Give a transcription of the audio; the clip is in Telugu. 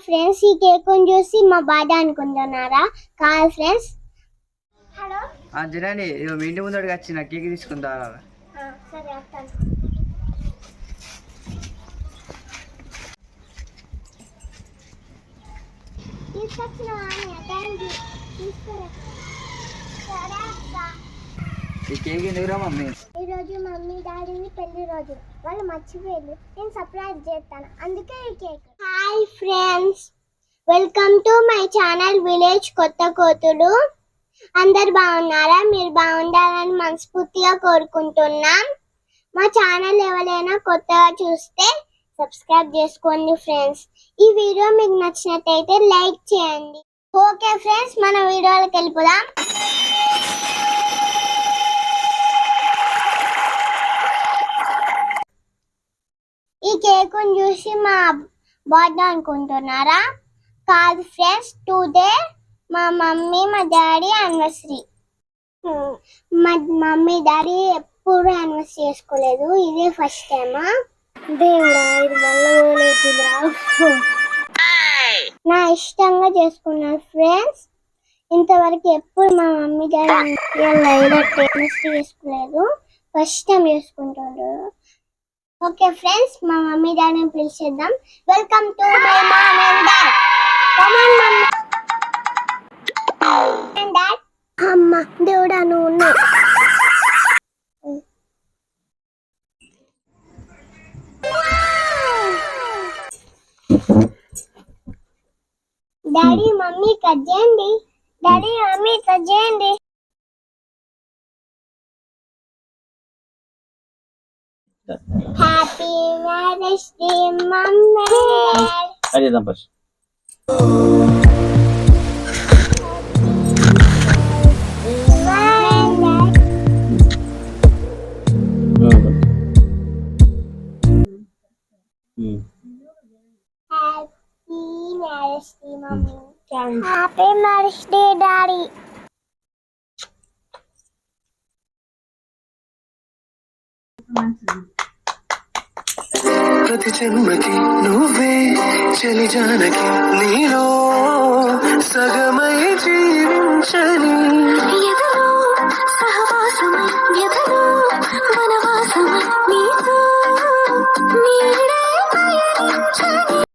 ఫ్రెండ్స్, ఈ కేక్ చూసి మా బాధ అనుకుంటున్నారా? కాదు ఫ్రెండ్స్. హలో జనాని మీ ఇంటి ముందడికి వచ్చి నా కేక్ తీసుకుందా? సరే వస్తాను. తీసుకొచ్చిన ఈ కేక్ ఎందుకురా మమ్మీ? ఈరోజు మమ్మీ డాడీని పెళ్లి రోజు, వాళ్ళు మర్చిపోయారు. నేను సర్ప్రైజ్ చేస్తాను, అందుకే ఈ cake. Hi friends, welcome to my channel village కొత్త కోతులు. అందరు బాగున్నారా? మీరు బాగుండాలని మనస్ఫూర్తిగా కోరుకుంటున్నాం. మా ఛానల్ ఎవరైనా కొత్తగా చూస్తే సబ్స్క్రైబ్ చేసుకోండి ఫ్రెండ్స్. ఈ వీడియో మీకు నచ్చినట్టయితే లైక్ చేయండి. ఓకే ఫ్రెండ్స్, మన వీడియోలోకి వెళ్ళిపోదాం. ఈ కేక్ చూసి మా బర్త్డే అనుకుంటున్నారా? కాదు ఫ్రెండ్స్, టుడే మా మమ్మీ మా డాడీ యానివర్సరీ. మా మమ్మీ డాడీ ఎప్పుడు యానివర్సరీ చేసుకోలేదు, ఇదే ఫస్ట్ టైమా. దేవుడా, ఇది నా ఇష్టంగా చేసుకున్నారు ఫ్రెండ్స్. ఇంతవరకు ఎప్పుడు మా మమ్మీ డాడీ యానివర్సరీ చేసుకోలేదు, ఫస్ట్ టైం చేసుకుంటారు. ఓకే ఫ్రెండ్స్, మా మమ్మీ డాడీని పిలిచేద్దాం. Welcome to my mom and dad. Come on mummy and dad. అమ్మ దేవుడా, నువ్వు డాడీ మమ్మీ కట్ చేయండి. డాడీ మమ్మీ కట్ చేయండి. Happy marriage day mummy dad. అదే దంపస్. Happy marriage day, mommy. Happy marriage day, daddy. ప్రతి జన్మకి నువ్వే చలి జానకి నీలో సగమ